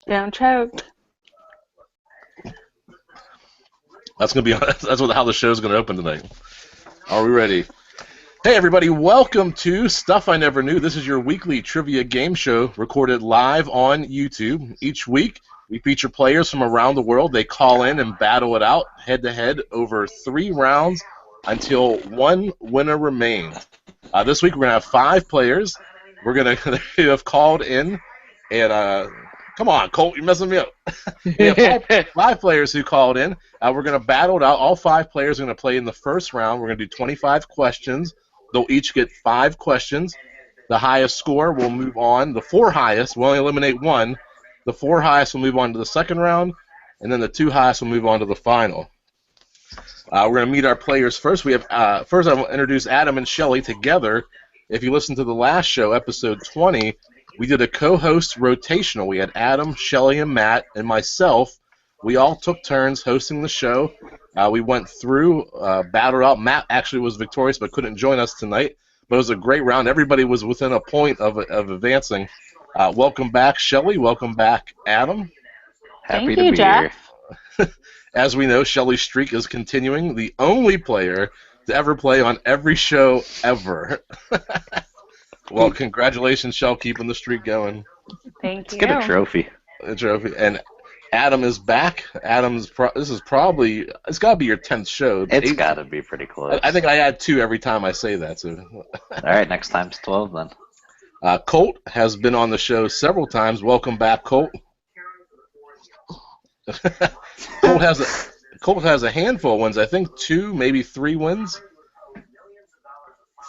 Don't choke. That's how the show's gonna open tonight. Are we ready? Hey everybody, welcome to Stuff I Never Knew. This is your weekly trivia game show recorded live on YouTube. Each week, we feature players from around the world. They call in and battle it out head-to-head over 3 rounds until one winner remains. This week, we're going to have 5 players. We're going to have called in, and come on, Colt, you're messing me up. We have five players who called in. We're going to battle it out. All 5 players are going to play in the first round. We're going to do 25 questions. They'll each get 5 questions. The highest score will move on. The 4 highest will only eliminate 1. The 4 highest will move on to the second round, and then the 2 highest will move on to the final. We're going to meet our players first. We have first. I will introduce Adam and Shelley together. If you listen to the last show, episode 20, we did a co-host rotational. We had Adam, Shelley, and Matt, and myself. We all took turns hosting the show. We went through, battled out. Matt actually was victorious but couldn't join us tonight. But it was a great round. Everybody was within a point of advancing. Welcome back, Shelley. Welcome back, Adam. Thank you, Jeff. As we know, Shelley's streak is continuing. The only player to ever play on every show ever. Well, congratulations, Shell, keeping the streak going. Thank you. Let's get a trophy. A trophy. And Adam is back. This is probably, it's got to be your 10th show. It's got to be pretty close. I think I add 2 every time I say that. So. All right, next time's 12 then. Colt has been on the show several times. Welcome back, Colt. Colt has a handful of wins. I think 2, maybe 3 wins.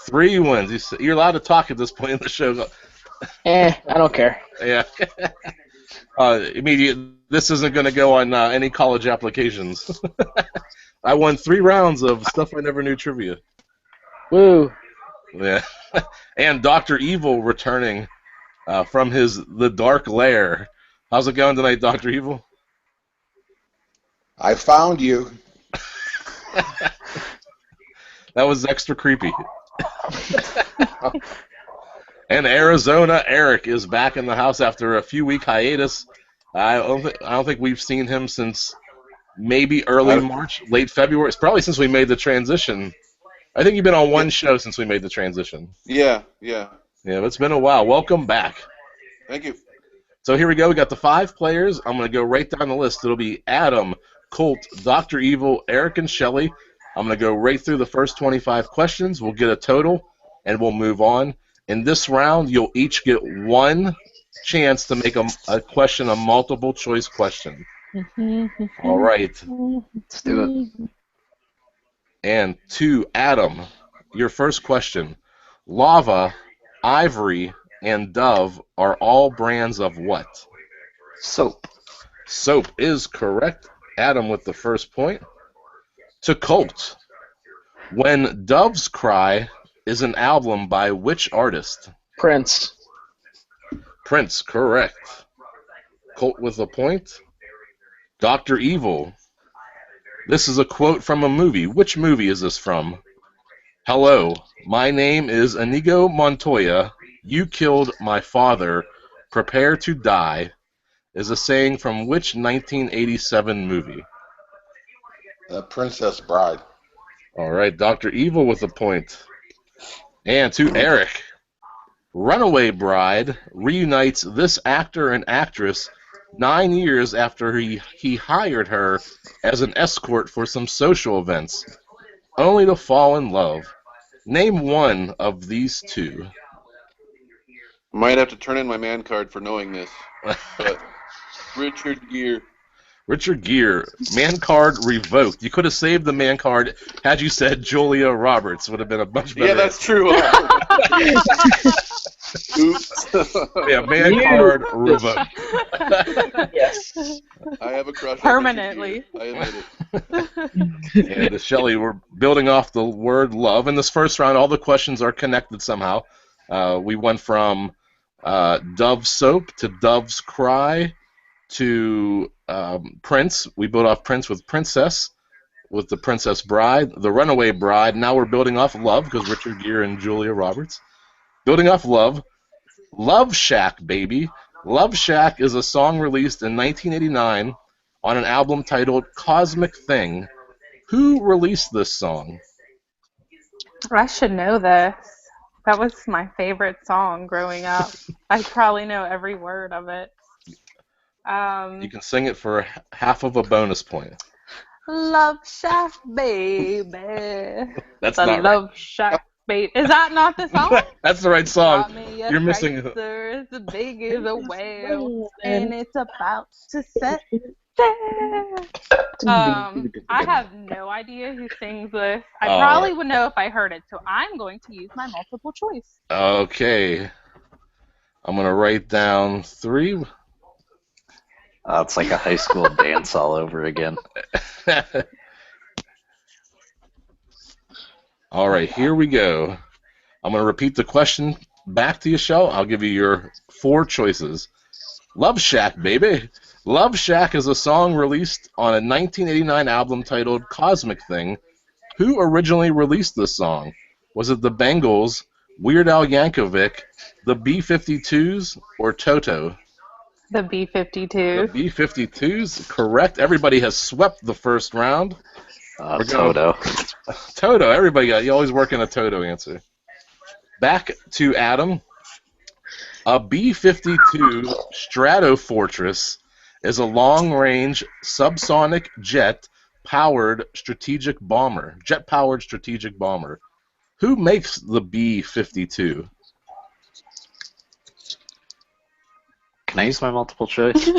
3 wins. You're allowed to talk at this point in the show. I don't care. Yeah. This isn't going to go on any college applications. I won 3 rounds of Stuff I Never Knew trivia. Woo. Yeah. And Dr. Evil returning from the dark lair. How's it going tonight, Dr. Evil? I found you. That was extra creepy. And Arizona Eric is back in the house after a few-week hiatus. I don't think we've seen him since maybe early March, late February. It's probably since we made the transition. I think you've been on one show since we made the transition. Yeah. Yeah, it's been a while. Welcome back. Thank you. So here we go. We got the 5 players. I'm going to go right down the list. It'll be Adam, Colt, Dr. Evil, Eric, and Shelley. I'm going to go right through the first 25 questions. We'll get a total, and we'll move on. In this round, you'll each get 1 chance to make a question a multiple-choice question. All right. Let's do it. And to Adam, your first question. Lava, Ivory, and Dove are all brands of what? Soap. Soap is correct. Adam with the first point. To Colt, When Doves Cry is an album by which artist? Prince. Prince, correct. Colt with a point. Dr. Evil, this is a quote from a movie. Which movie is this from? Hello, my name is Inigo Montoya. You killed my father. Prepare to die is a saying from which 1987 movie? Princess Bride. All right, Dr. Evil with a point. And to Eric, Runaway Bride reunites this actor and actress 9 years after he hired her as an escort for some social events, only to fall in love. Name one of these 2. Might have to turn in my man card for knowing this. But Richard Gere. Richard Gere, man card revoked. You could have saved the man card had you said Julia Roberts. Would have been a much better. Yeah, that's true. Oops. Yeah, man card revoked. Yes. I have a crush Permanently. on Richard Gere. I admit it. And Shelley, we're building off the word love. In this first round, all the questions are connected somehow. We went from Dove Soap to Dove's Cry to Prince. We built off Prince with Princess, with the Princess Bride, the Runaway Bride. Now we're building off Love because Richard Gere and Julia Roberts. Building off Love. Love Shack, baby. Love Shack is a song released in 1989 on an album titled Cosmic Thing. Who released this song? I should know this. That was my favorite song growing up. I probably know every word of it. You can sing it for half of a bonus point. Love Shack, baby. That's The not Love Shack, baby. Is that not the song? That's the right song. Got me a You're missing. Chrysler, as big as a whale, and it's about to set sail. I have no idea who sings this. I probably would know if I heard it, so I'm going to use my multiple choice. Okay. I'm going to write down 3. It's like a high school dance all over again. All right, here we go. I'm going to repeat the question back to you, Shell. I'll give you your 4 choices. Love Shack, baby. Love Shack is a song released on a 1989 album titled Cosmic Thing. Who originally released this song? Was it the Bengals, Weird Al Yankovic, the B-52s, or Toto? The B-52s. The B-52s, correct. Everybody has swept the first round. Toto. Toto, everybody got. You always work in a Toto answer. Back to Adam. A B-52 Stratofortress is a long-range subsonic jet-powered strategic bomber. Jet-powered strategic bomber. Who makes the B-52? Can I use my multiple choice?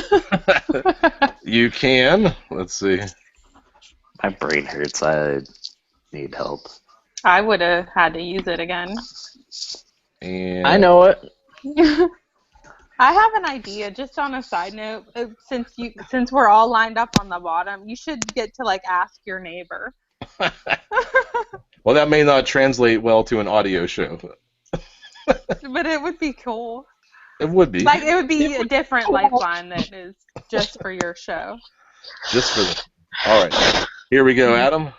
You can. Let's see. My brain hurts. I need help. I would have had to use it again. And I know it. I have an idea, just on a side note, since we're all lined up on the bottom, you should get to ask your neighbor. Well, that may not translate well to an audio show. But it would be cool. It would be. It would be a different lifeline that is just for your show. Just for the. All right. Here we go, Adam.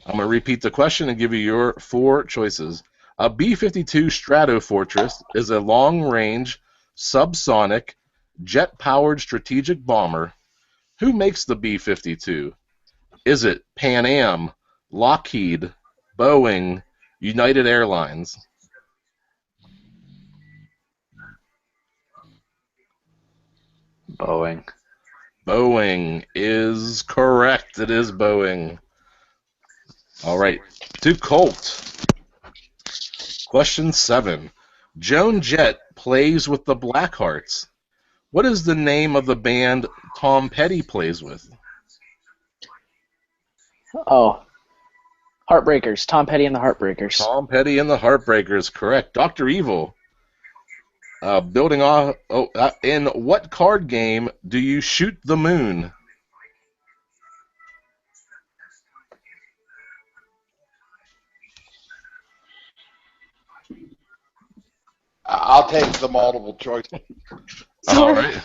I'm going to repeat the question and give you your 4 choices. A B-52 Stratofortress is a long-range, subsonic, jet-powered strategic bomber. Who makes the B-52? Is it Pan Am, Lockheed, Boeing, United Airlines? Boeing. Boeing is correct. It is Boeing. All right. To Colt. Question 7. Joan Jett plays with the Blackhearts. What is the name of the band Tom Petty plays with? Oh. Heartbreakers. Tom Petty and the Heartbreakers. Tom Petty and the Heartbreakers, correct. Dr. Evil. Building off. In what card game do you shoot the moon? I'll take the multiple choice. All right.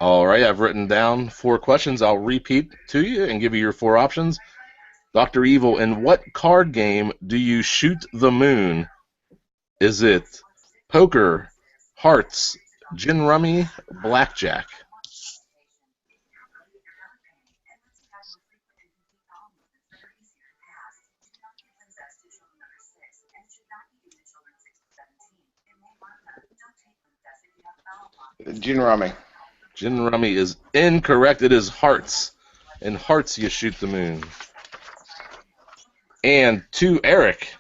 All right, I've written down 4 questions. I'll repeat to you and give you your 4 options. Dr. Evil, in what card game do you shoot the moon? Is it poker, hearts, gin rummy, blackjack? Gin rummy. Gin rummy is incorrect. It is hearts. In hearts, you shoot the moon. And to Eric,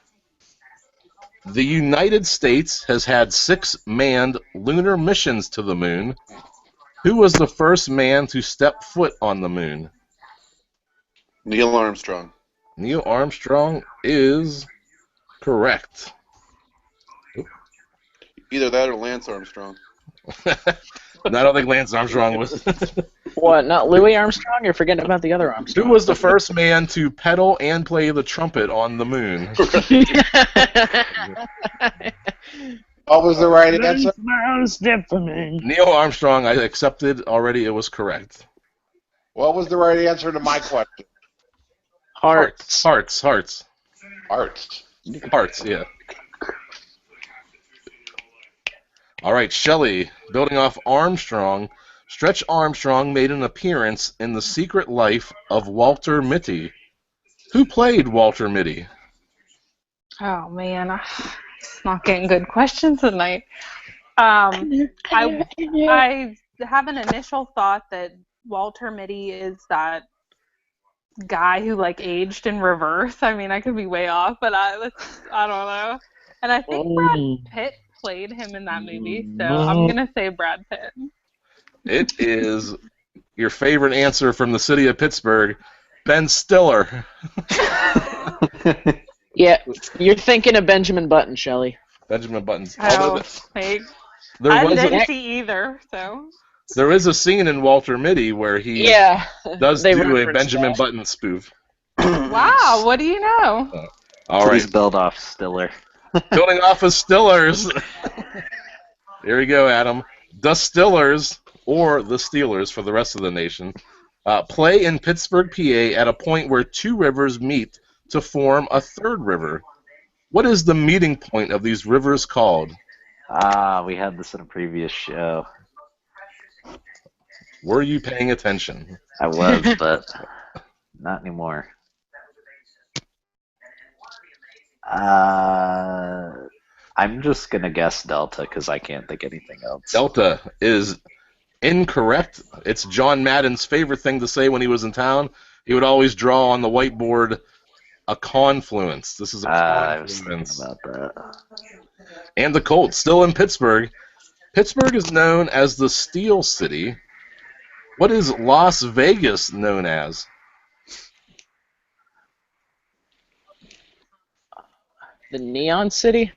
the United States has had 6 manned lunar missions to the moon. Who was the first man to step foot on the moon? Neil Armstrong. Neil Armstrong is correct. Either that or Lance Armstrong. And I don't think Lance Armstrong was. What, not Louis Armstrong? You're forgetting about the other Armstrong. Who was the first man to pedal and play the trumpet on the moon? What was the right answer? Neil Armstrong, I accepted already. It was correct. What was the right answer to my question? Hearts. Hearts. Arts. Hearts, yeah. All right, Shelley, building off Armstrong. Stretch Armstrong made an appearance in The Secret Life of Walter Mitty. Who played Walter Mitty? Oh man, I'm not getting good questions tonight. I have an initial thought that Walter Mitty is that guy who like aged in reverse. I mean, I could be way off, but I don't know. And I think Brad Pitt played him in that movie, so I'm gonna say Brad Pitt. It is your favorite answer from the city of Pittsburgh, Ben Stiller. Yeah, you're thinking of Benjamin Button, Shelley. Benjamin Buttons. Oh, wait. I didn't see either, so. There is a scene in Walter Mitty where he does do a Benjamin Button spoof. Wow, what do you know? All right. Please build off Stiller. Building off of Stillers. Here we go, Adam. The Stillers, or the Steelers for the rest of the nation, play in Pittsburgh, PA at a point where two rivers meet to form a third river. What is the meeting point of these rivers called? We had this in a previous show. Were you paying attention? I was, but not anymore. I'm just going to guess Delta because I can't think anything else. Delta is incorrect. It's John Madden's favorite thing to say when he was in town. He would always draw on the whiteboard a confluence. This is a confluence. I was thinking about that. And the Colt, still in Pittsburgh. Pittsburgh is known as the Steel City. What is Las Vegas known as? The Neon City?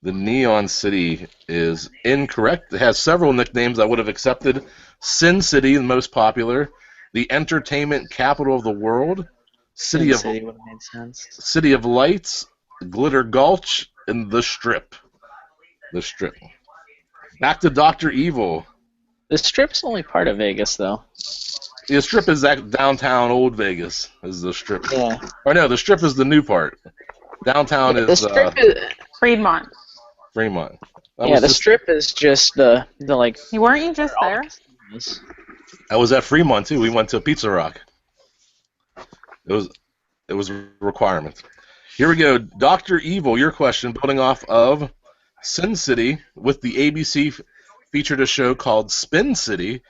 The Neon City is incorrect. It has several nicknames I would have accepted. Sin City, the most popular. The entertainment capital of the world. City would have made sense. City of Lights, Glitter Gulch, and the Strip. The Strip. Back to Dr. Evil. The Strip's only part of Vegas, though. The Strip is that downtown Old Vegas. Is the Strip? Yeah. Or no, the Strip is the new part. Downtown is. The Strip is Fremont. Fremont. The Strip is just the like. You weren't you just there? I was at Fremont too. We went to Pizza Rock. It was a requirement. Here we go. Dr. Evil, your question, building off of Sin City, with the ABC featured a show called Spin City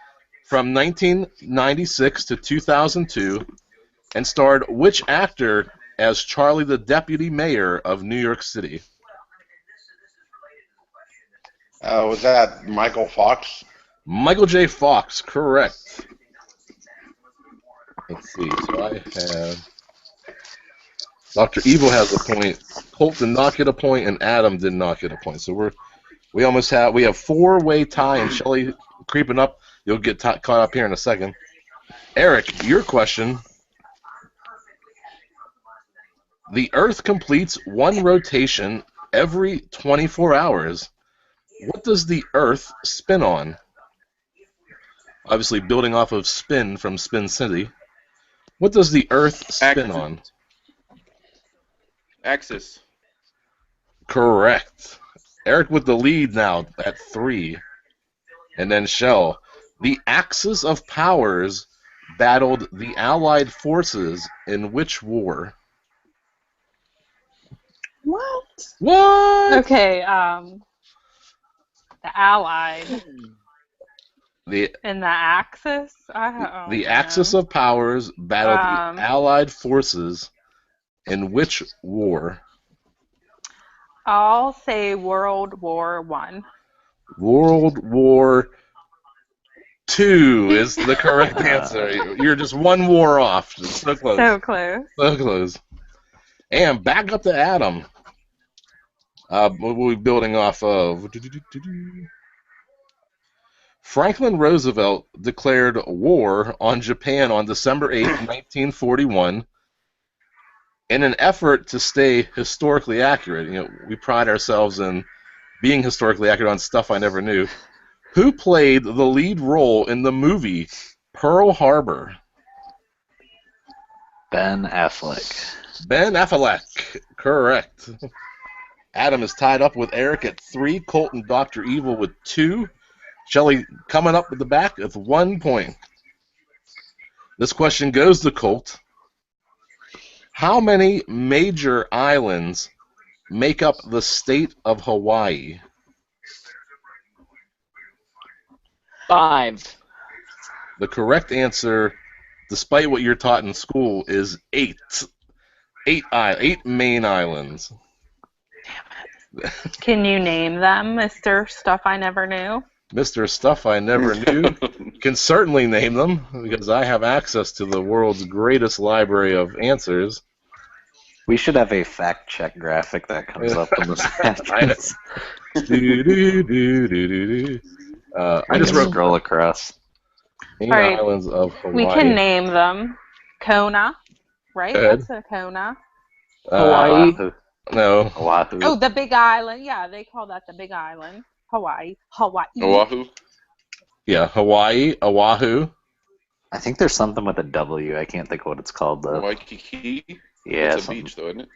from 1996 to 2002 and starred which actor as Charlie the Deputy Mayor of New York City? Was that Michael Fox? Michael J. Fox, correct. Let's see. So I have Dr. Evil has a point. Colt did not get a point, and Adam did not get a point. So we have four-way tie, and Shelley creeping up. You'll get caught up here in a second. Eric, your question. The Earth completes one rotation every 24 hours. What does the Earth spin on? Obviously, building off of Spin from Spin City. What does the Earth spin on? Axis. Correct. Eric with the lead now at 3. And then Shell. The Axis of Powers battled the Allied forces in which war? What? What? Okay, the Allied. And the Axis? The Axis of Powers battled the Allied forces in which war? I'll say World War I. World War II is the correct answer. You're just one war off. Just so close. So close. So close. And back up to Adam. What were we building off of? Franklin Roosevelt declared war on Japan on December 8, 1941, in an effort to stay historically accurate. You know, we pride ourselves in being historically accurate on stuff I never knew. Who played the lead role in the movie Pearl Harbor? Ben Affleck. Ben Affleck. Correct. Adam is tied up with Eric at 3. Colt and Dr. Evil with 2. Shelley coming up with the back with 1 point. This question goes to Colt. How many major islands make up the state of Hawaii? 5. The correct answer, despite what you're taught in school, is 8. 8 main islands. Can you name them, Mr. Stuff I Never Knew? Mr. Stuff I Never Knew can certainly name them because I have access to the world's greatest library of answers. We should have a fact check graphic that comes up in the I know. seconds. I just wrote scroll across. main All right. islands of Hawaii. We can name them. Kona, right? Go ahead. That's a Kona. Hawaii. No. Oahu. Oh, the Big Island. Yeah, they call that the Big Island. Hawaii. Oahu? Yeah, Hawaii, Oahu. I think there's something with a W. I can't think of what it's called though. Waikiki? Yeah, It's a something. beach, though, isn't it?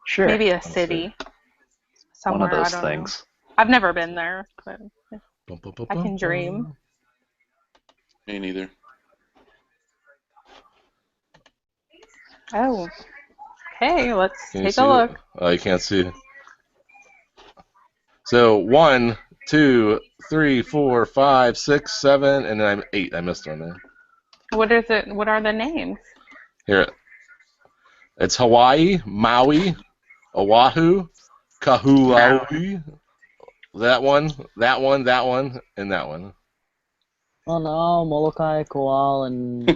Sure. Maybe a city. Somewhere, One of those I don't things. know. I've never been there, but I can dream. Me neither. Oh. Okay, let's Can you take see a look. it? Oh, you can't see it. So 1, 2, 3, 4, 5, 6, 7, and then I'm 8. I missed one there. What is it? What are the names? Here. It's Hawaii, Maui, Oahu, Kahului, that one, and that one. Oh no, Molokai, Koal, and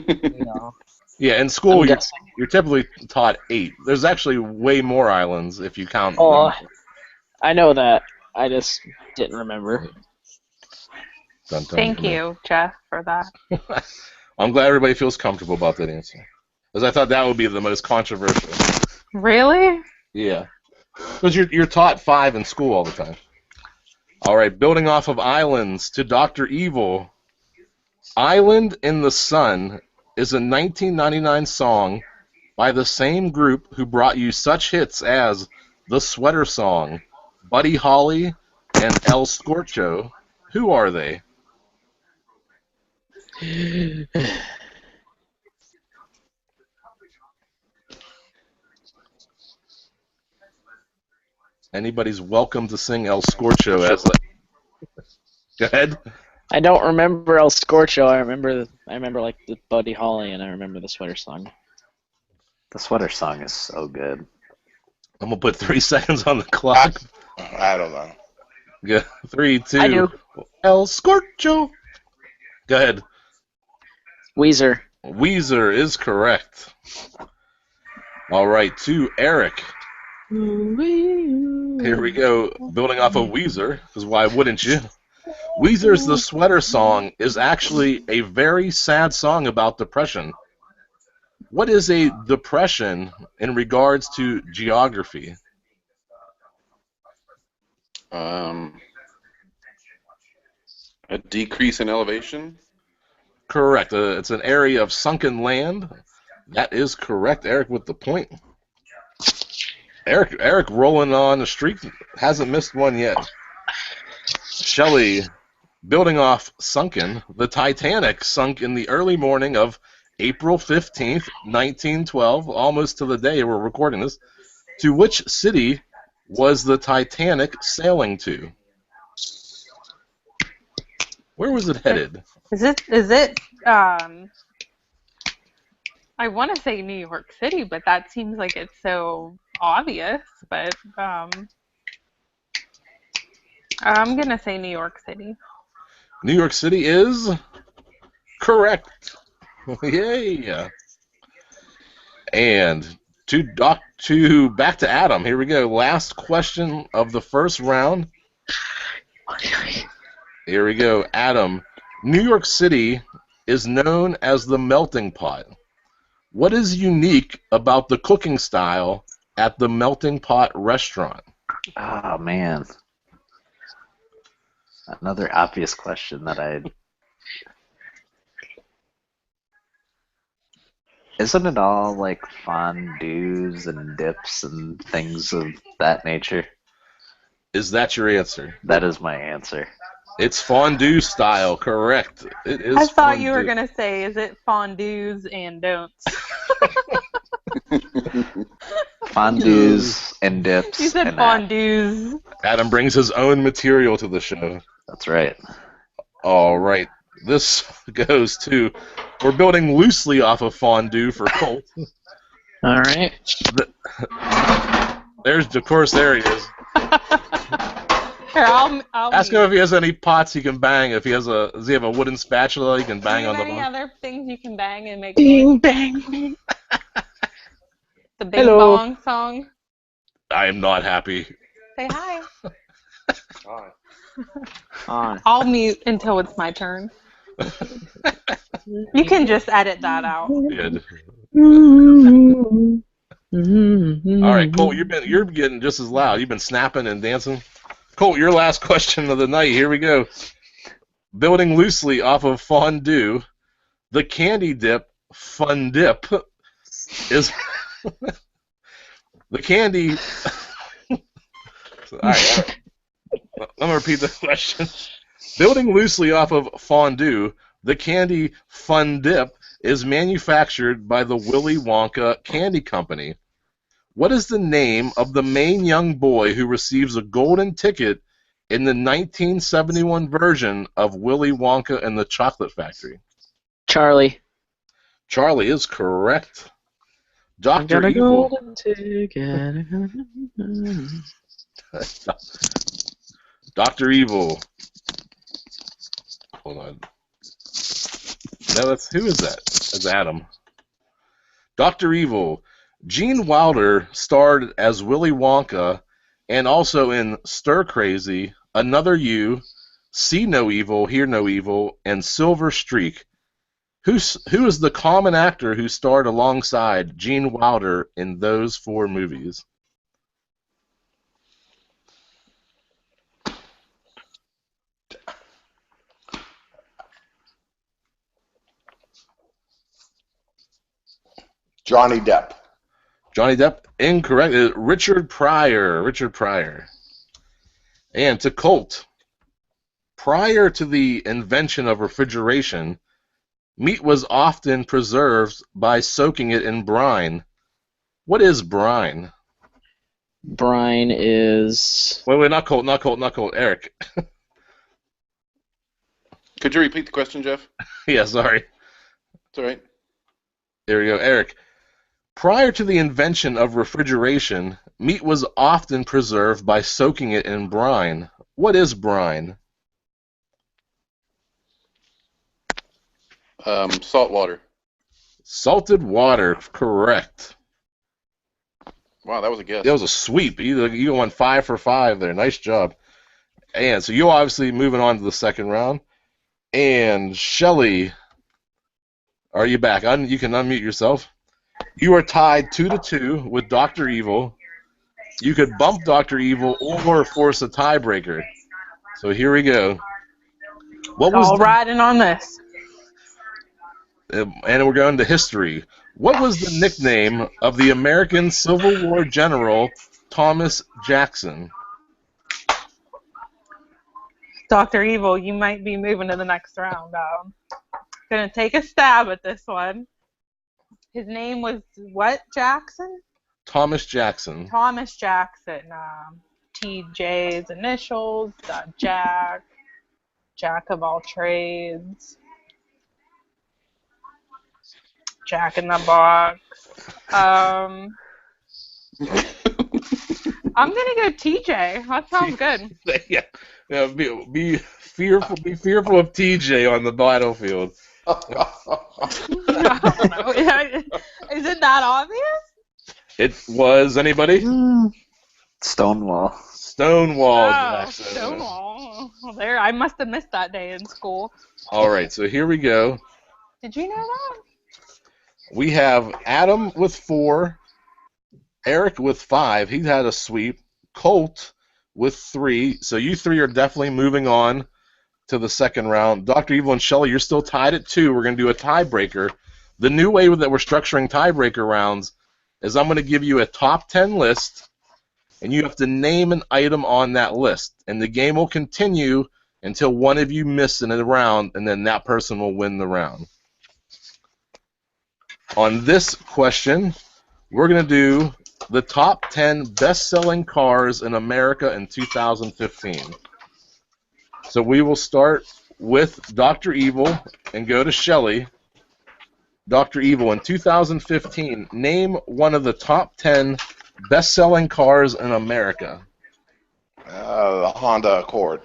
Yeah, in school I'm guessing. you're typically taught 8. There's actually way more islands if you count Oh, them. I know that. I just didn't remember. Dun, dun, Thank dun. you, Jeff, for that. I'm glad everybody feels comfortable about that answer. Because I thought that would be the most controversial. Really? Yeah. Because you're taught 5 in school all the time. All right, building off of islands to Dr. Evil. Island in the Sun is a 1999 song by the same group who brought you such hits as The Sweater Song, Buddy Holly, and El Scorcho. Who are they? Anybody's welcome to sing El Scorcho as Go ahead. I don't remember El Scorcho. I remember like the Buddy Holly, and I remember the Sweater Song. The Sweater Song is so good. I'm gonna put 3 seconds on the clock. I don't know. Yeah, 3, 2. I do. El Scorcho. Go ahead. Weezer. Weezer is correct. All right, to Eric. Here we go. Building off of Weezer, because why wouldn't you? Weezer's The Sweater Song is actually a very sad song about depression. What is a depression in regards to geography? A decrease in elevation? Correct. It's an area of sunken land. That is correct. Eric with the point. Eric rolling on the streak, hasn't missed one yet. Shelley, building off sunken, the Titanic sunk in the early morning of April 15th, 1912, almost to the day we're recording this. To which city was the Titanic sailing to? Where was it headed? Is it I want to say New York City, but that seems like it's so obvious, but I'm going to say New York City. New York City is correct. Yay! And back to Adam. Here we go. Last question of the first round. Here we go. Adam, New York City is known as the melting pot. What is unique about the cooking style at the Melting Pot restaurant? Oh, man. Another obvious question that I... Isn't it all like fondues and dips and things of that nature? Is that your answer? That is my answer. It's fondue style, correct. It is I thought you were fondue. going to say, is it fondues and don'ts? Fondues and dips. You said and that. fondues. Adam brings his own material to the show. That's right. All right. This goes to, we're building loosely off of fondue for Colt. All right. Of course, there he is. Here, I'll Ask him if he has any pots he can bang. Does he have a wooden spatula he can bang on the any bone? other things you can bang and make Bing bang. the Bing Hello. Bong song? I am not happy. Say hi. Hi. On. I'll mute until it's my turn. You can just edit that out. Good. All All right, Colt, you're getting just as loud. You've been snapping and dancing. Colt, your last question of the night. Here we go. Building loosely off of fondue, the candy dip fun dip is the candy. All right. I'm gonna repeat the question. Building loosely off of fondue, the candy fun dip is manufactured by the Willy Wonka Candy Company. What is the name of the main young boy who receives a golden ticket in the 1971 version of Willy Wonka and the Chocolate Factory? Charlie. Charlie is correct. I Dr. got a Evil. golden ticket. Dr. Evil. Hold on. No, who is that? That's Adam. Dr. Evil. Gene Wilder starred as Willy Wonka and also in Stir Crazy, Another You, See No Evil, Hear No Evil, and Silver Streak. Who is the common actor who starred alongside Gene Wilder in those 4 movies? Johnny Depp. Johnny Depp, incorrect. Richard Pryor. Richard Pryor. And to Colt, prior to the invention of refrigeration, meat was often preserved by soaking it in brine. What is brine? Brine is. Wait, not Colt. Eric. Could you repeat the question, Jeff? Yeah, sorry. It's all right. There we go. Eric. Prior to the invention of refrigeration, meat was often preserved by soaking it in brine. What is brine? Salt water. Salted water, correct. Wow, that was a guess. That was a sweep. You went 5 for 5 there. Nice job. And so you're obviously moving on to the second round. And Shelley, are you back? You can unmute yourself. You are tied 2-2 with Dr. Evil. You could bump Dr. Evil or force a tiebreaker. So here we go. All riding on this. And we're going to history. What was the nickname of the American Civil War general Thomas Jackson? Dr. Evil, you might be moving to the next round. Gonna take a stab at this one. His name was what, Jackson? Thomas Jackson. Thomas Jackson. TJ's initials. Jack. Jack of all trades. Jack in the Box. I'm gonna go TJ. That sounds good. Yeah, be fearful of TJ on the battlefield. I don't know. Is it that obvious? It was anybody? Stonewall. Stonewall Oh, Jackson. Stonewall. Well, there, I must have missed that day in school. All right, so here we go. Did you know that? We have Adam with 4, Eric with 5. He had a sweep. Colt with 3. So you 3 are definitely moving on to the second round. Dr. Evil and Shelley, you're still tied at 2. We're going to do a tiebreaker The new way that we're structuring tiebreaker rounds is I'm going to give you a top 10 list, and you have to name an item on that list. And the game will continue until one of you miss in a round, and then that person will win the round. On this question, we're going to do the top 10 best-selling cars in America in 2015. So we will start with Dr. Evil and go to Shelley. Dr. Evil, in 2015, name one of the top 10 best-selling cars in America. The Honda Accord.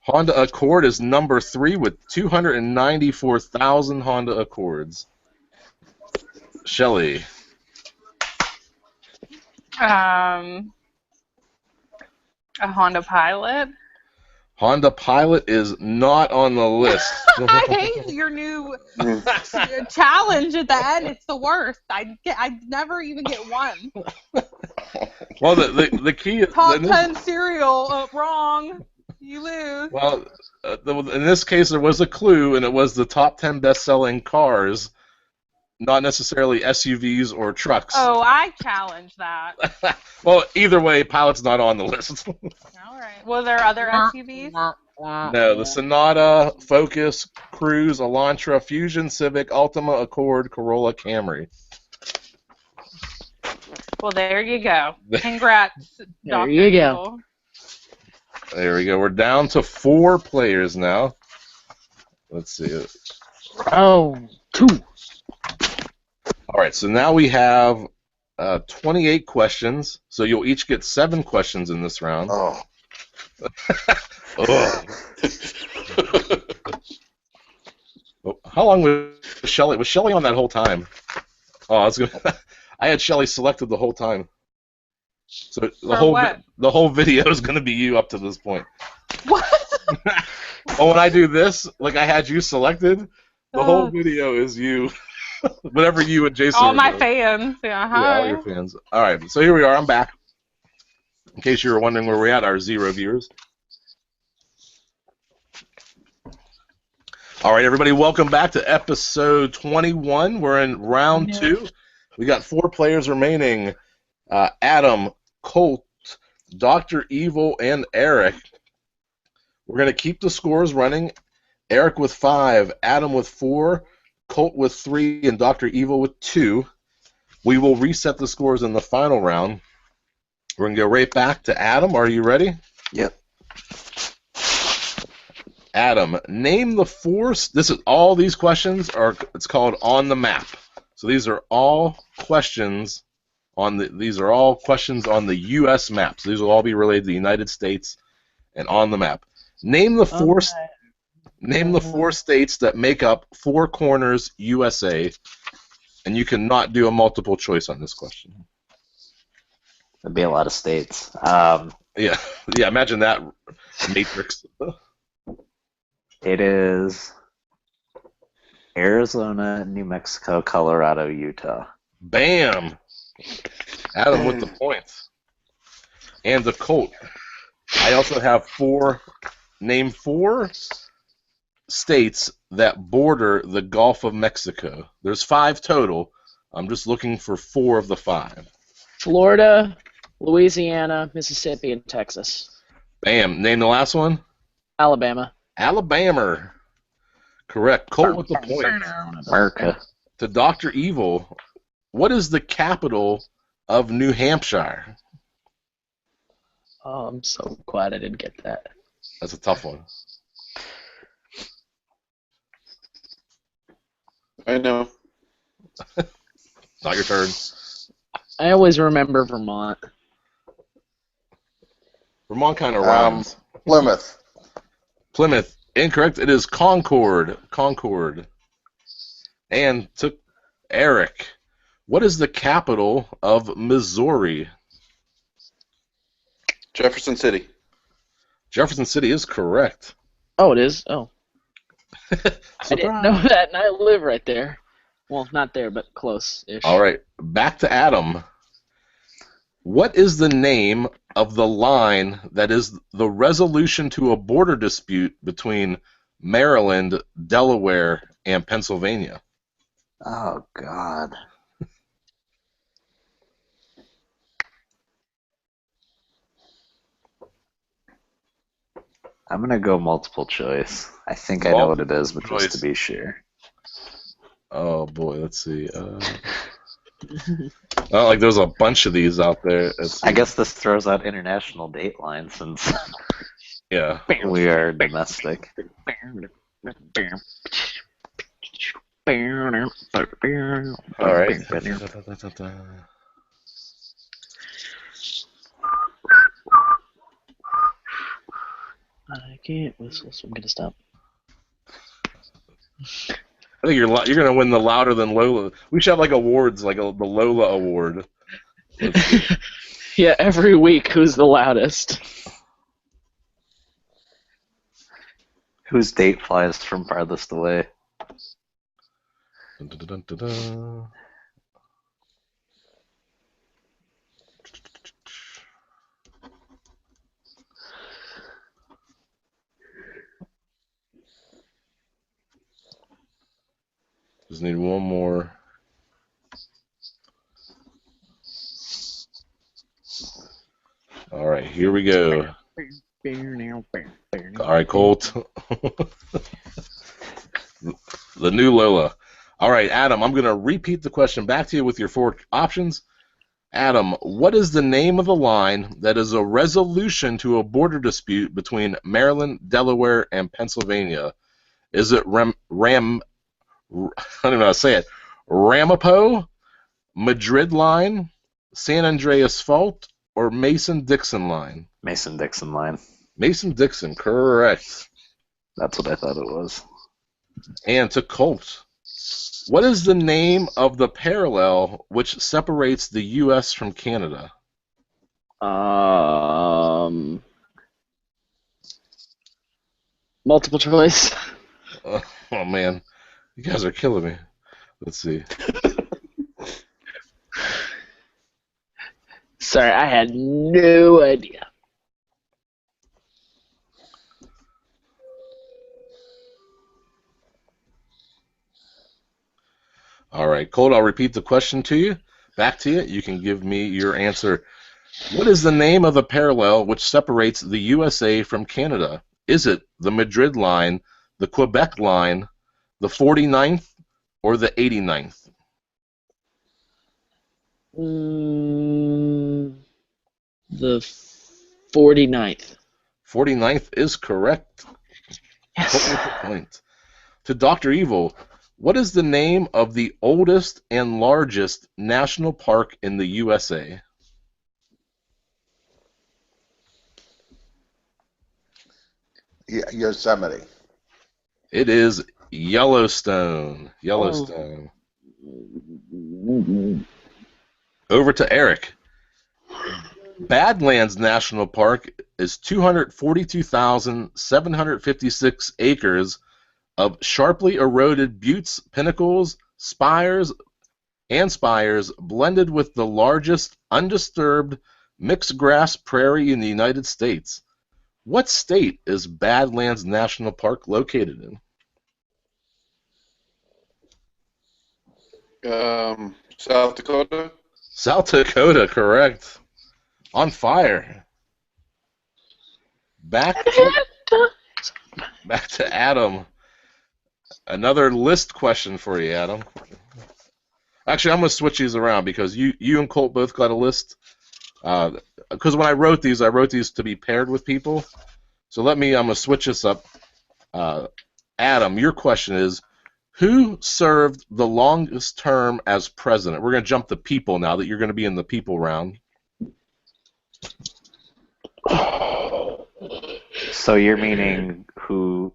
Honda Accord is number 3 with 294,000 Honda Accords. Shelley. A Honda Pilot. Honda Pilot is not on the list. I hate your new challenge at the end. It's the worst. I never even get one. Well, the key is top 10 cereal. Wrong. You lose. Well, in this case, there was a clue, and it was the top 10 best-selling cars, not necessarily SUVs or trucks. Oh, I challenge that. Well, either way, Pilot's not on the list. All right. Well, there other SUVs? No, the Sonata, Focus, Cruise, Elantra, Fusion, Civic, Altima, Accord, Corolla, Camry. Well, there you go. Congrats, There you go. There we go. We're down to 4 players now. Let's see. Oh, 2. All right, so now we have 28 questions. So you'll each get 7 questions in this round. Oh. Oh. How long was Shelley? Was Shelley on that whole time? Oh, I was gonna. I had Shelley selected the whole time. So the whole video is gonna be you up to this point. What? Oh, when I do this, like I had you selected, the whole video is you. Whatever you and Jason. All my fans. Yeah, hi. Yeah, all your fans. All right, so here we are. I'm back. In case you were wondering where we're at, our 0 viewers. All right, everybody, welcome back to episode 21. We're in round 2. We got 4 players remaining. Adam, Colt, Dr. Evil, and Eric. We're going to keep the scores running. Eric with 5, Adam with 4, Colt with 3, and Dr. Evil with 2. We will reset the scores in the final round. We're going to go right back to Adam. Are you ready? Yep. Adam, name the 4. All these questions are. It's called on the map. So these are all questions on the. These are all questions on the U.S. map. So these will all be related to the United States and on the map. Name the 4. Okay. Name the 4 states that make up 4 corners USA, and you cannot do a multiple choice on this question. There'd be a lot of states. Yeah. Imagine that matrix. It is Arizona, New Mexico, Colorado, Utah. Bam! Adam with the points. And the Colt. I also have 4. Name 4 states that border the Gulf of Mexico. There's 5 total. I'm just looking for 4 of the 5. Florida, Louisiana, Mississippi, and Texas. Bam. Name the last one? Alabama. Alabama. Correct. Colt with the point. America. To Dr. Evil, what is the capital of New Hampshire? Oh, I'm so glad I didn't get that. That's a tough one. I know. Not your turn. I always remember Vermont. Vermont kind of rhymes. Plymouth. Plymouth. Incorrect. It is Concord. Concord. And to Eric, what is the capital of Missouri? Jefferson City. Jefferson City is correct. Oh, it is? Oh. I didn't know that, and I live right there. Well, not there, but close-ish. All right. Back to Adam. What is the name of the line that is the resolution to a border dispute between Maryland, Delaware, and Pennsylvania? Oh, God. I'm going to go multiple choice. I think I know what it is, but just to be sure. Oh, boy. Let's see. Not like there's a bunch of these out there. I guess this throws out international dateline since yeah, we are domestic. All right. I can't whistle, so I'm gonna stop. I think you're gonna win the louder than Lola. We should have like awards, like the Lola Award. Yeah, every week, who's the loudest? Whose date flies from farthest away? Dun, dun, dun, dun, dun. Just need one more. All right, here we go. All right, Colt. The new Lola. All right, Adam, I'm going to repeat the question back to you with your 4 options. Adam, what is the name of the line that is a resolution to a border dispute between Maryland, Delaware, and Pennsylvania? Is it I don't know how to say it. Ramapo, Madrid line, San Andreas Fault, or Mason-Dixon line? Mason-Dixon line. Mason-Dixon, correct. That's what I thought it was. And to Colt, what is the name of the parallel which separates the U.S. from Canada? Multiple choice. Oh, man, you guys are killing me. Let's see. Sorry, I had no idea. All right, Colt, I'll repeat the question to you. Back to you. You can give me your answer. What is the name of the parallel which separates the USA from Canada? Is it the Madrid line, the Quebec line, the 49th, or the 89th? The 49th. 49th is correct. Yes. Point. To Dr. Evil, what is the name of the oldest and largest national park in the USA? Yosemite. It is Yellowstone. Yellowstone. Oh. Over to Eric. Badlands National Park is 242,756 acres of sharply eroded buttes, pinnacles, spires blended with the largest undisturbed mixed grass prairie in the United States. What state is Badlands National Park located in? South Dakota. South Dakota, correct. On fire. Back to Adam. Another list question for you, Adam. Actually, I'm going to switch these around because you and Colt both got a list. Because when I wrote these to be paired with people. So I'm going to switch this up. Adam, your question is, who served the longest term as president? We're going to jump the people now that you're going to be in the people round. So you're meaning who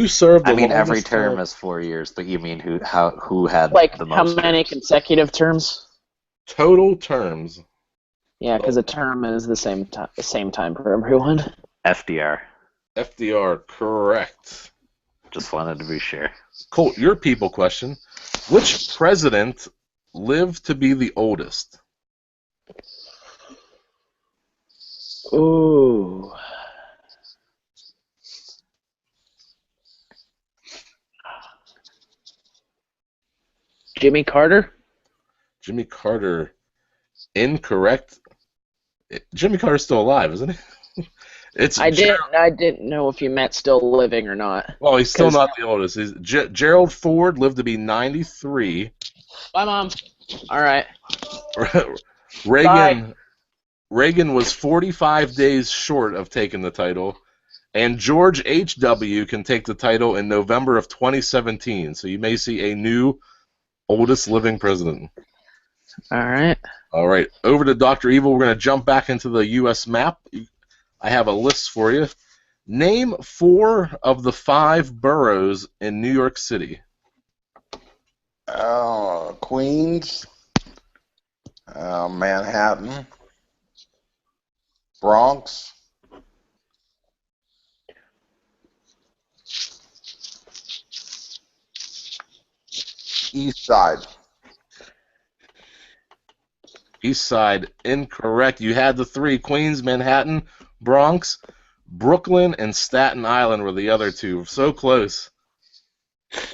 served the longest every term is 4 years, but you mean who had the most how many terms? consecutive terms? Total terms. Yeah, because a term is the same time for everyone. FDR. FDR, correct. Just wanted to be sure. Colt, your people question. Which president lived to be the oldest? Ooh. Jimmy Carter? Jimmy Carter. Incorrect. Jimmy Carter's still alive, isn't he? I didn't know if you meant still living or not. Well, he's still not the oldest. Gerald Ford lived to be 93. Bye, Mom. All right. Reagan was 45 days short of taking the title, and George H.W. can take the title in November of 2017. So you may see a new oldest living president. All right. All right. Over to Dr. Evil. We're going to jump back into the U.S. map. I have a list for you. Name 4 of the 5 boroughs in New York City. Queens, Manhattan, Bronx, East Side. East Side, incorrect. You had the 3. Queens, Manhattan, Bronx, Brooklyn, and Staten Island were the other 2. So close.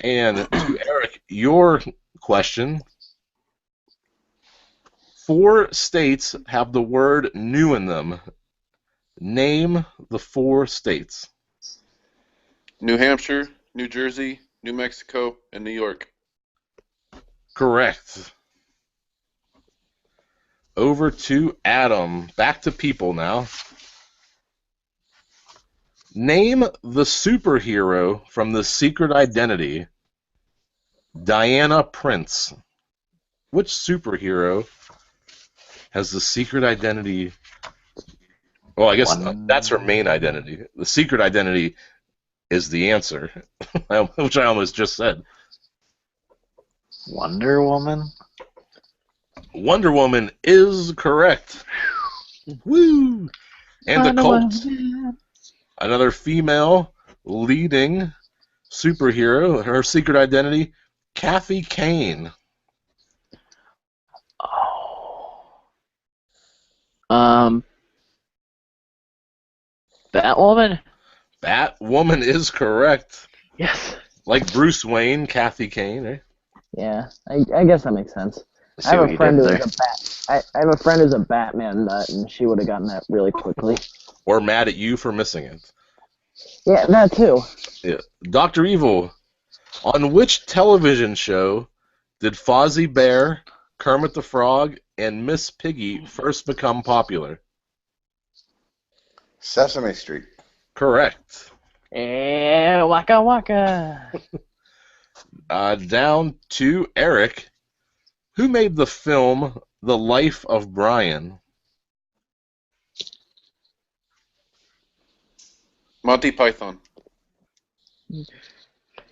And to Eric, your question. 4 states have the word new in them. Name the 4 states. New Hampshire, New Jersey, New Mexico, and New York. Correct. Over to Adam. Back to people now. Name the superhero from The Secret Identity. Diana Prince. Which superhero has the secret identity? Well, I guess that's her main identity. The secret identity is the answer, which I almost just said. Wonder Woman? Wonder Woman is correct. Woo! And the Colt. Another female leading superhero. Her secret identity, Kathy Kane. Batwoman? Batwoman is correct. Yes. Like Bruce Wayne, Kathy Kane, eh? Yeah, I guess that makes sense. I have a friend who's a Batman nut, and she would have gotten that really quickly. Or mad at you for missing it. Yeah, that too. Yeah. Dr. Evil, on which television show did Fozzie Bear, Kermit the Frog, and Miss Piggy first become popular? Sesame Street. Correct. Yeah, waka waka. Down to Eric. Who made the film The Life of Brian? Monty Python.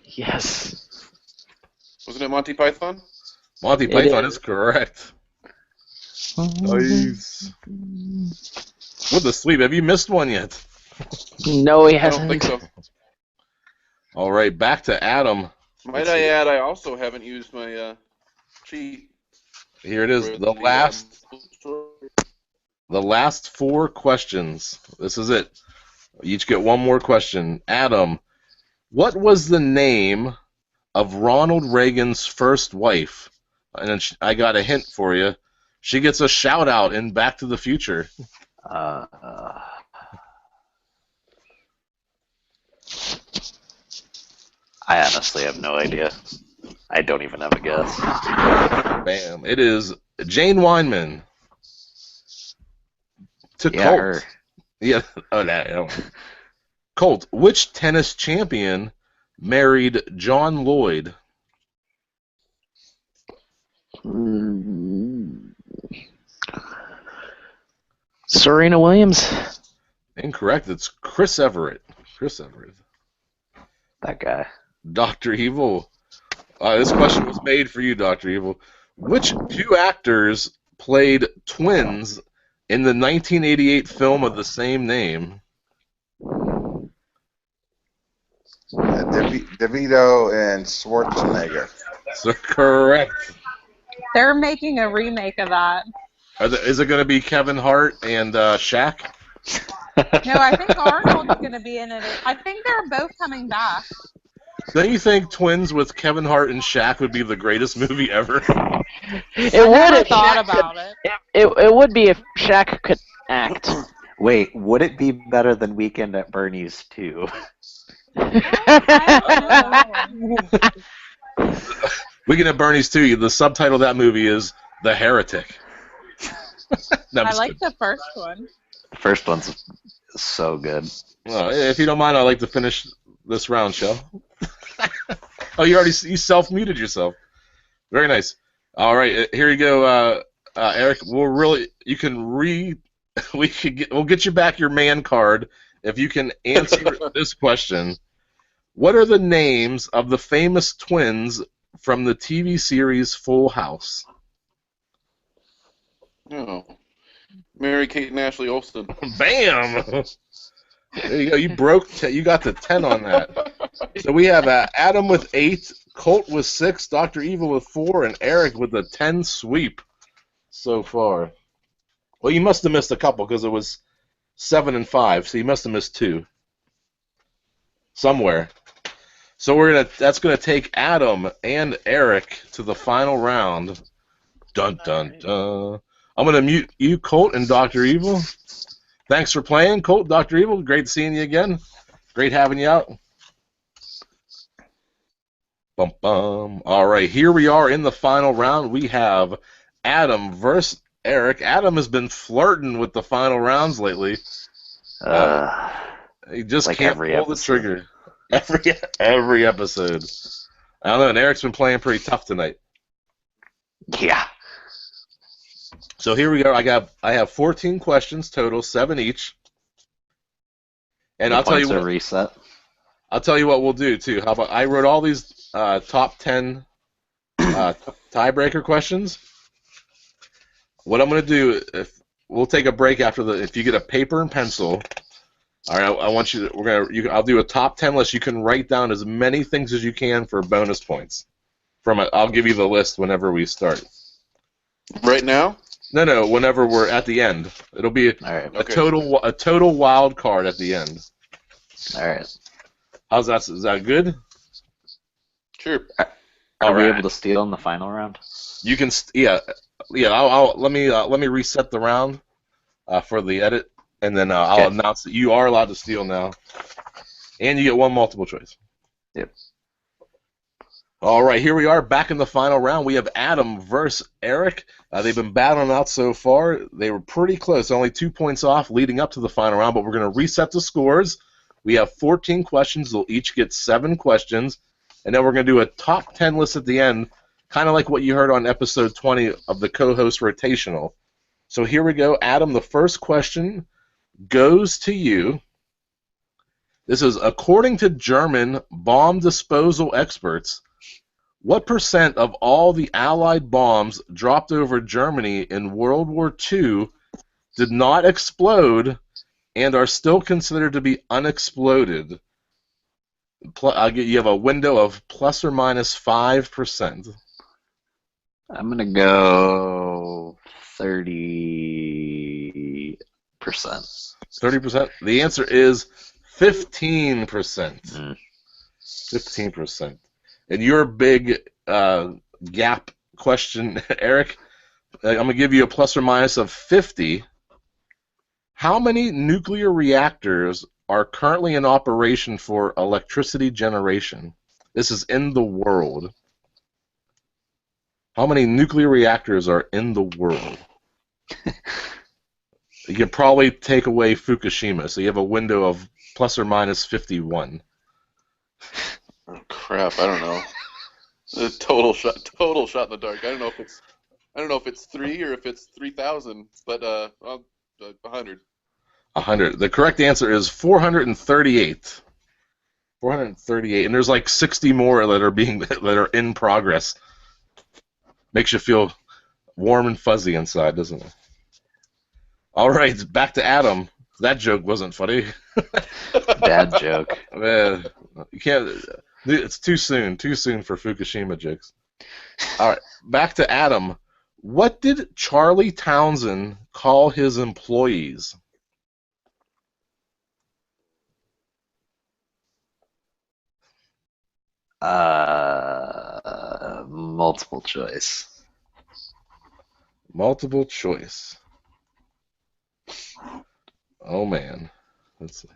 Yes. Wasn't it Monty Python? Monty Python is correct. Nice. With the sleep, have you missed one yet? No, he I hasn't. don't think so. All right, back to Adam. Might I add, I also haven't used my cheat. Here it is. The last 4 questions. This is it. You each get one more question. Adam, what was the name of Ronald Reagan's first wife? And then I got a hint for you. She gets a shout out in Back to the Future. I honestly have no idea. I don't even have a guess. Bam. It is Jane Weinman. To Yeah, Colt. her. Yeah. Oh, no. Colt, which tennis champion married John Lloyd? Serena Williams? Incorrect. It's Chris Everett. Chris Everett. That guy. Dr. Evil. This question was made for you, Dr. Evil. Which 2 actors played twins in the 1988 film of the same name? DeVito and Schwarzenegger. So, correct. They're making a remake of that. Is it going to be Kevin Hart and Shaq? No, I think Arnold's going to be in it. I think they're both coming back. Don't you think Twins with Kevin Hart and Shaq would be the greatest movie ever? It I would never if thought Shaq about could, it. it would be if Shaq could act. Wait, would it be better than Weekend at Bernie's 2? I don't know. Weekend at Bernie's too. The subtitle of that movie is The Heretic. No, I'm I just like kidding. the first one. The first one's so good. Well, if you don't mind, I'd like to finish this round, Shell. Oh, you self-muted yourself. Very nice. All right, here you go, Eric. We'll get you back your man card if you can answer this question. What are the names of the famous twins from the TV series Full House? Oh. Mary Kate and Ashley Olsen. Bam! There you go. You got the 10 on that. So we have Adam with 8, Colt with 6, Dr. Evil with 4, and Eric with a 10 sweep so far. Well, you must have missed a couple because it was 7 and 5, so you must have missed 2 somewhere. So that's gonna take Adam and Eric to the final round. Dun dun dun. I'm gonna mute you, Colt and Dr. Evil. Thanks for playing, Colt, Dr. Evil. Great seeing you again. Great having you out. Bum bum. All right, here we are in the final round. We have Adam versus Eric. Adam has been flirting with the final rounds lately. He just like can't pull the trigger. Every episode. I don't know, and Eric's been playing pretty tough tonight. Yeah. So here we go. I have 14 questions total, 7 each. And I'll tell you what. Reset. I'll tell you what we'll do too. How about I wrote all these top 10 tiebreaker questions. What I'm going to do, we'll take a break after if you get a paper and pencil. All right, I want you. I'll do a top 10 list. You can write down as many things as you can for bonus points. I'll give you the list whenever we start. Right now? No. Whenever we're at the end, it'll be a total wild card at the end. All right. How's that? Is that good? Sure. Are we able to steal in the final round? You can. Yeah. Let me reset the round for the edit. And then I'll announce that you are allowed to steal now. And you get one multiple choice. Yep. All right, here we are back in the final round. We have Adam versus Eric. They've been battling out so far. They were pretty close, only 2 points off leading up to the final round, but we're going to reset the scores. We have 14 questions. They'll each get 7 questions. And then we're going to do a top 10 list at the end, kind of like what you heard on episode 20 of the co-host rotational. So here we go. Adam, the first question goes to you. This is, according to German bomb disposal experts, what % of all the Allied bombs dropped over Germany in World War II did not explode and are still considered to be unexploded? You have a window of plus or minus 5%. I'm going to go 30%. 30%? The answer is 15%. 15%. And your big gap question, Eric, I'm going to give you a plus or minus of 50. How many nuclear reactors are currently in operation for electricity generation? This is in the world. How many nuclear reactors are in the world? You can probably take away Fukushima, so you have a window of plus or minus 51. Oh crap! I don't know. A total shot in the dark. I don't know if it's 3 or if it's 3,000, but 100. 100. The correct answer is 438. 438, and there's like 60 more that are in progress. Makes you feel warm and fuzzy inside, doesn't it? All right, back to Adam. That joke wasn't funny. Bad joke. Man, you can't. It's too soon. Too soon for Fukushima jokes. All right, back to Adam. What did Charlie Townsend call his employees? Multiple choice. Multiple choice. Oh man. Let's see.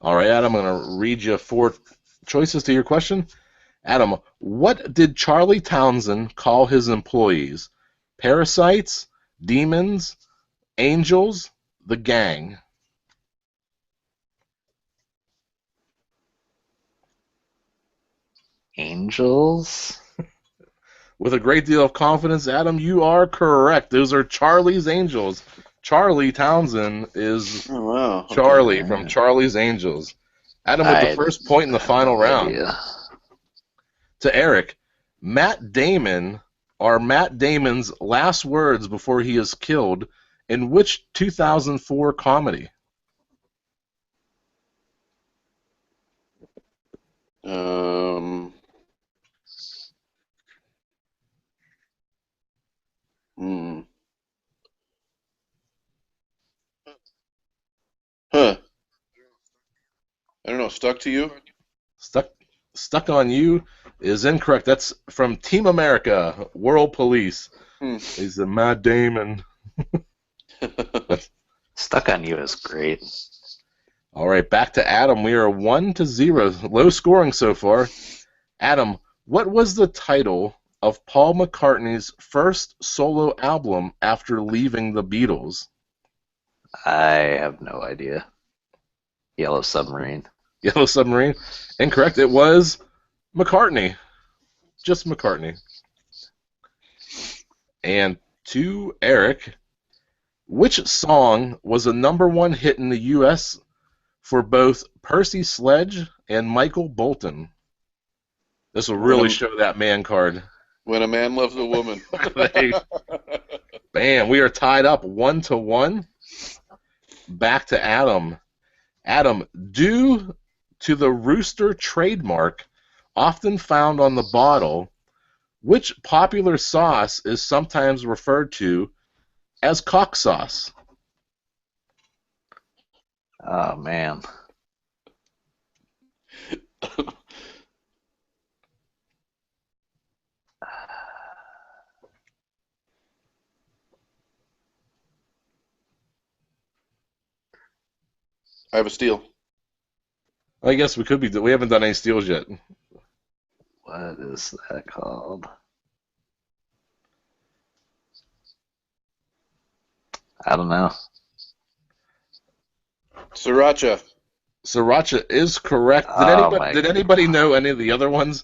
All right, Adam, I'm going to read you 4 choices to your question. Adam, what did Charlie Townsend call his employees? Parasites, demons, angels, the gang? Angels? With a great deal of confidence, Adam, you are correct. Those are Charlie's Angels. Charlie Townsend is Charlie from Charlie's Angels. Adam with the first point in the final round. To Eric, Matt Damon's last words before he is killed in which 2004 comedy? I don't know. Stuck to You? Stuck on You is incorrect. That's from Team America, World Police. He's the Matt Damon. Stuck on You is great. All right, back to Adam. We are 1-0. Low scoring so far. Adam, what was the title of Paul McCartney's first solo album after leaving the Beatles? I have no idea. Yellow Submarine. Yellow Submarine? Incorrect. It was McCartney. Just McCartney. And to Eric, which song was a #1 hit in the U.S. for both Percy Sledge and Michael Bolton? This will really show that man card. When a Man Loves a Woman. Bam, we are tied up 1-1. Back to Adam. Adam, due to the rooster trademark often found on the bottle, which popular sauce is sometimes referred to as cock sauce? Oh, man. I have a steal. I guess we could be. We haven't done any steals yet. What is that called? I don't know. Sriracha. Sriracha is correct. Did anybody know any of the other ones?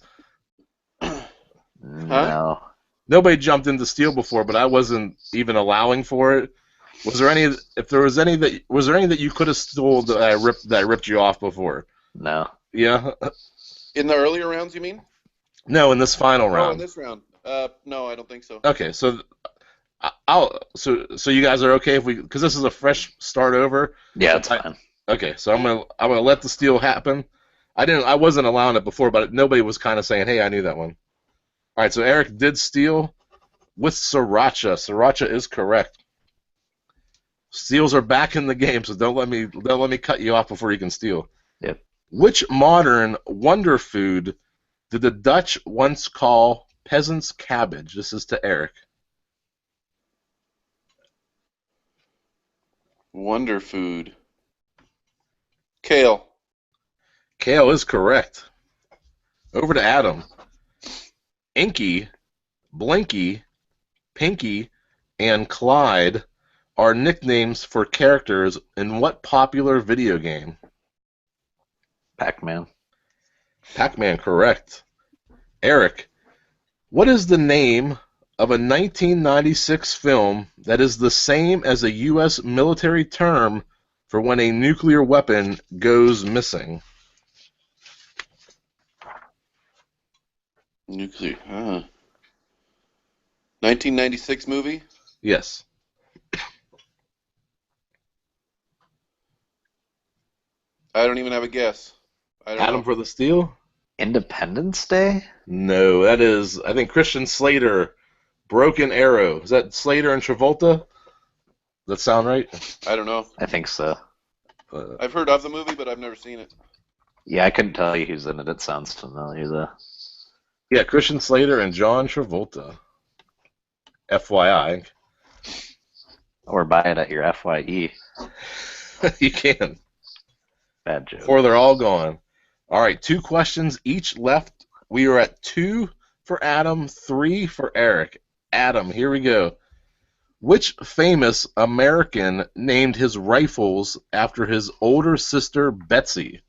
No. Nobody jumped into steal before, but I wasn't even allowing for it. Was there any? If there was any that you could have stole that I ripped you off before? No. Yeah. In the earlier rounds, you mean? No, in this final round. Oh, in this round. No, I don't think so. Okay, so so you guys are okay if because this is a fresh start over. Yeah, it's fine. Okay, so I'm gonna let the steal happen. I wasn't allowing it before, but nobody was kind of saying, "Hey, I knew that one." All right, so Eric did steal with Sriracha. Sriracha is correct. Steals are back in the game, so don't let me cut you off before you can steal. Yep. Which modern wonder food did the Dutch once call peasant's cabbage? This is to Eric. Wonder food. Kale. Kale is correct. Over to Adam. Inky, Blinky, Pinky, and Clyde are nicknames for characters in what popular video game? Pac-Man. Pac-Man, correct. Eric, what is the name of a 1996 film that is the same as a U.S. military term for when a nuclear weapon goes missing? Nuclear. 1996 movie? Yes. I don't even have a guess. I don't Adam know. for the steal? Independence Day? No, that is, I think, Christian Slater, Broken Arrow. Is that Slater and Travolta? Does that sound right? I don't know. I think so. I've heard of the movie, but I've never seen it. Yeah, I couldn't tell you who's in it. It sounds familiar, though. Yeah, Christian Slater and John Travolta. FYI. Or buy it at your FYE. You can. Bad joke. Before they're all gone. All right, 2 questions each left. We are at 2 for Adam, 3 for Eric. Adam, here we go. Which famous American named his rifles after his older sister Betsy?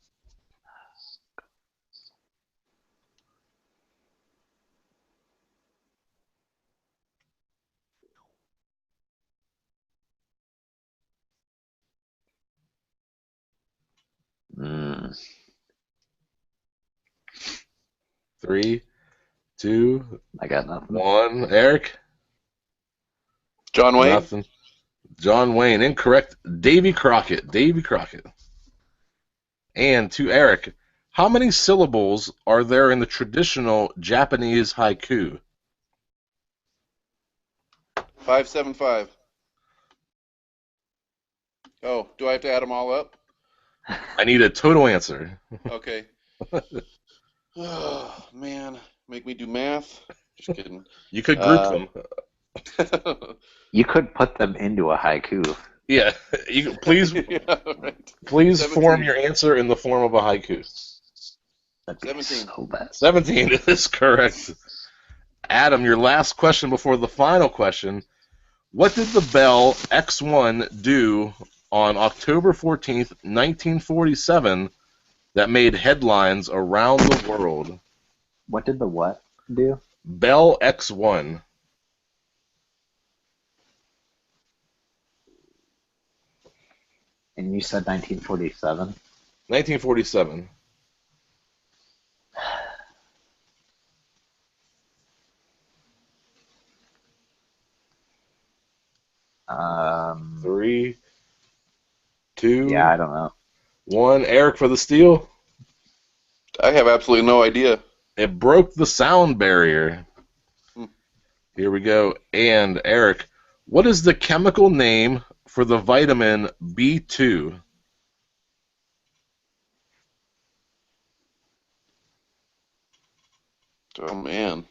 Mm. 3, 2, I got nothing. 1. Eric? John Wayne? Nothing. John Wayne. Incorrect. Davy Crockett. Davy Crockett. And to Eric, how many syllables are there in the traditional Japanese haiku? 575. Oh, do I have to add them all up? I need a total answer. Okay. Oh, man. Make me do math? Just kidding. You could group them. You could put them into a haiku. Yeah. You please Yeah, right. please 17. form your answer in the form of a haiku. That'd be 17. so bad. 17 is correct. Adam, your last question before the final question. What did the Bell X1 do on October 14th, 1947 that made headlines around the world? What did the what do? Bell X1. And you said 1947? 1947. Um, 3, 2, yeah, I don't know. 1. Eric for the steal. I have absolutely no idea. It broke the sound barrier. Hmm. Here we go. And Eric, what is the chemical name for the vitamin B2? Oh, man.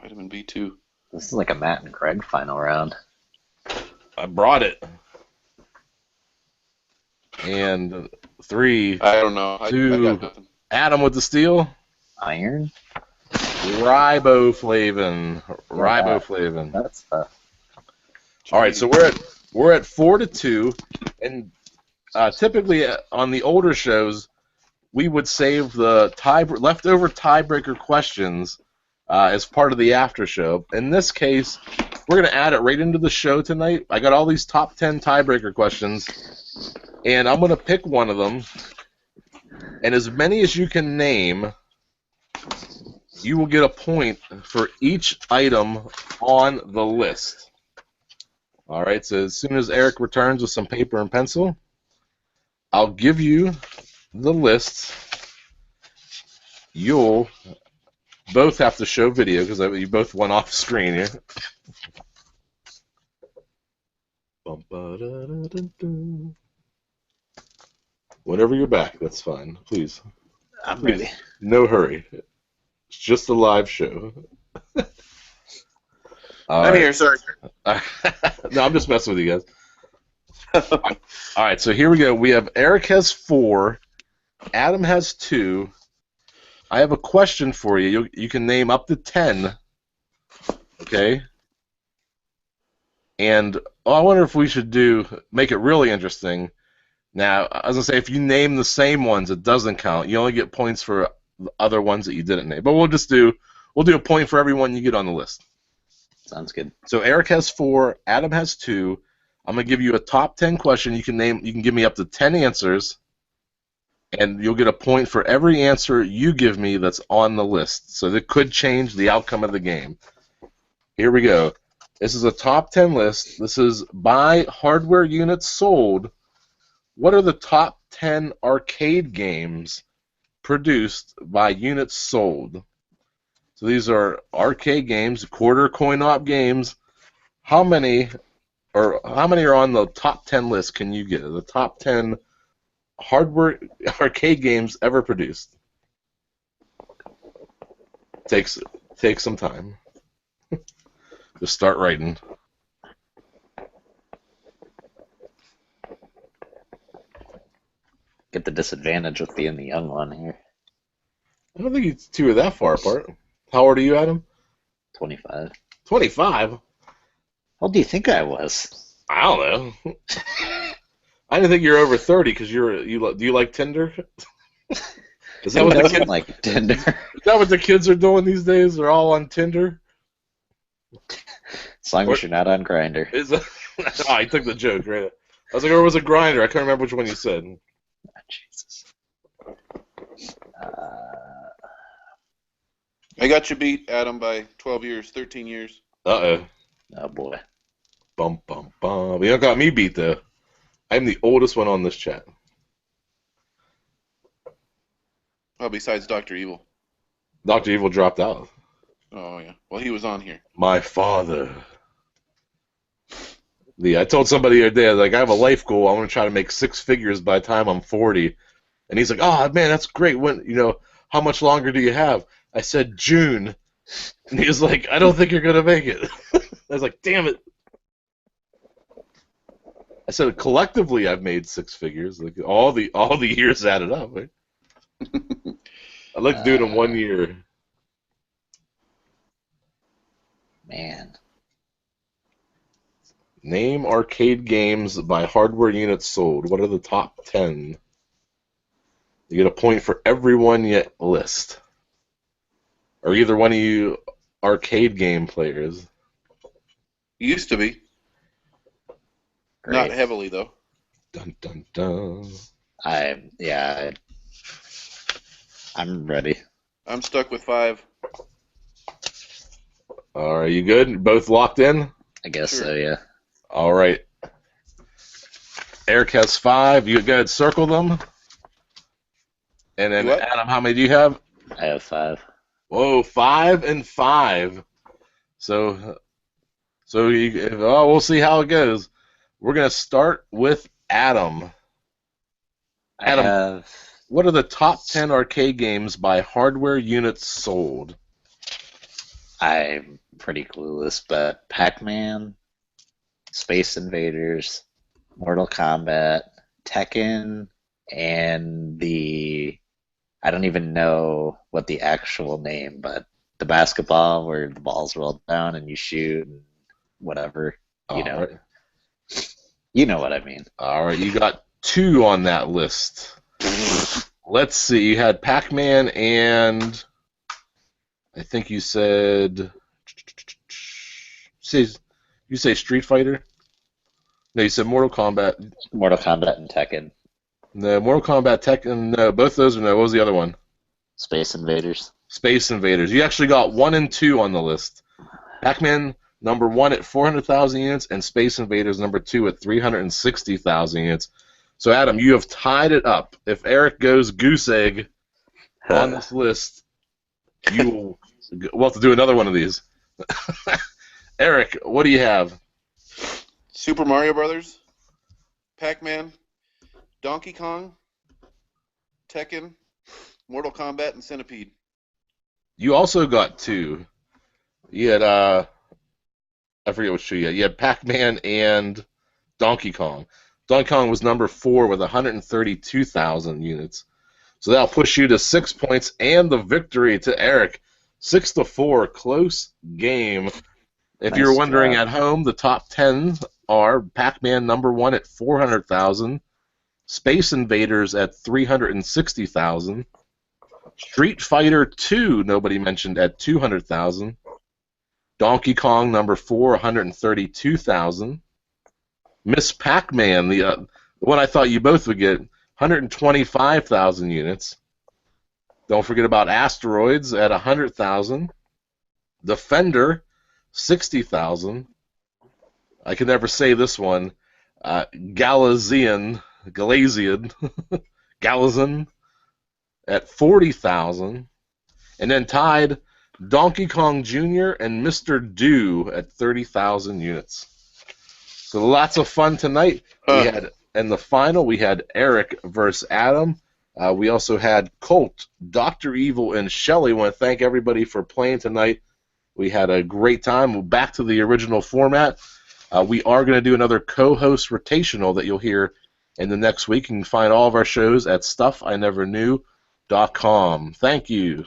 Vitamin B2. This is like a Matt and Craig final round. I brought it. And 3, I don't know. I 2, got nothing. Adam with the steal. Iron? Riboflavin. Riboflavin. That's tough. All right, so we're at 4-2, and typically on the older shows, we would save the leftover tiebreaker questions as part of the after show. In this case, we're going to add it right into the show tonight. I got all these top 10 tiebreaker questions, and I'm going to pick one of them, and as many as you can name, you will get a point for each item on the list. All right, so as soon as Eric returns with some paper and pencil, I'll give you the lists. You'll both have to show video because you both went off screen here. Whenever you're back, that's fine. Please. I'm ready. No hurry. It's just a live show. I'm here, sorry. No, I'm just messing with you guys. All right, so here we go. We have Eric has 4, Adam has 2. I have a question for you. You can name up to 10. Okay. And I wonder if we should make it really interesting. Now, I was gonna say if you name the same ones, it doesn't count. You only get points for the other ones that you didn't name. But we'll do a point for everyone you get on the list. Sounds good. So Eric has 4, Adam has 2. I'm gonna give you a top 10 question. You can give me up to 10 answers, and you'll get a point for every answer you give me that's on the list. So that could change the outcome of the game. Here we go. This is a top 10 list. This is by hardware units sold. What are the top 10 arcade games produced by units sold? So these are arcade games, quarter coin-op games. How many are on the top 10 list can you get? The top 10 hardware arcade games ever produced. Takes some time. Just start writing. Get the disadvantage with being the young one here. I don't think you two are that far apart. How old are you, Adam? 25. 25? How old do you think I was? I don't know. I didn't think you're over 30 because do you like Tinder? Is that what the kids like Tinder? Is that what the kids are doing these days? They're all on Tinder. As long as you're not on Grindr. Oh, I took the joke, right? I was like, or was it Grindr? I can't remember which one you said. Oh, Jesus. I got you beat, Adam, by 12 years, 13 years. Uh-oh. Oh, boy. Bum, bum, bum. You got me beat, though. I'm the oldest one on this chat. Oh, besides Dr. Evil. Dr. Evil dropped out. Oh, yeah. Well, he was on here. My father. I told somebody the other day, like, I have a life goal. I want to try to make 6 figures by the time I'm 40. And he's like, oh, man, that's great. How much longer do you have? I said June. And he was like, I don't think you're going to make it. I was like, damn it. I said, collectively, I've made 6 figures. Like all the years added up. Right? I'd like to do it in 1 year. Man. Name arcade games by hardware units sold. What are the top 10? You get a point for every one you list. Are either one of you arcade game players? Used to be. Great. Not heavily, though. Dun, dun, dun. I'm ready. I'm stuck with 5. All right, you good? Both locked in? I guess Sure. so, yeah. All right. Eric has 5. You go ahead, circle them. And then, What? Adam, how many do you have? I have 5. Whoa, 5 and 5. So we'll see how it goes. We're going to start with Adam. Adam, what are the top 10 arcade games by hardware units sold? I'm pretty clueless, but Pac-Man, Space Invaders, Mortal Kombat, Tekken, and I don't even know what the actual name, but the basketball where the ball's rolled down and you shoot and whatever, you know. Right. You know what I mean. All right, you got 2 on that list. Let's see. You had Pac-Man and I think you said you say Street Fighter? No, you said Mortal Kombat. Mortal Kombat and Tekken. No, Mortal Kombat, Tekken. No, both those are no. What was the other one? Space Invaders. Space Invaders. You actually got 1 and 2 on the list. Pac-Man number 1 at 400,000 units, and Space Invaders number 2 at 360,000 units. So, Adam, you have tied it up. If Eric goes goose egg on this list, we'll have to do another one of these. Eric, what do you have? Super Mario Brothers, Pac-Man, Donkey Kong, Tekken, Mortal Kombat, and Centipede. You also got 2. You had, I forget which 2 you had. You had Pac-Man and Donkey Kong. Donkey Kong was number 4 with 132,000 units. So that'll push you to 6 points and the victory to Eric. 6-4, close game. If Nice you're wondering job. at home, the top 10 are Pac-Man number 1 at 400,000, Space Invaders at 360,000, Street Fighter 2, nobody mentioned, at 200,000, Donkey Kong number 4, 132,000, Miss Pac-Man, the one I thought you both would get, 125,000 units. Don't forget about Asteroids at 100,000. Defender, 60,000. I can never say this one. Galazian, Galazin at 40,000. And then tied Donkey Kong Jr. and Mr. Do at 30,000 units. So lots of fun tonight. We had in the final we had Eric versus Adam. We also had Colt, Dr. Evil, and Shelley. I want to thank everybody for playing tonight. We had a great time. We're back to the original format. We are going to do another co-host rotational that you'll hear in the next week. You can find all of our shows at stuffineverknew.com. Thank you.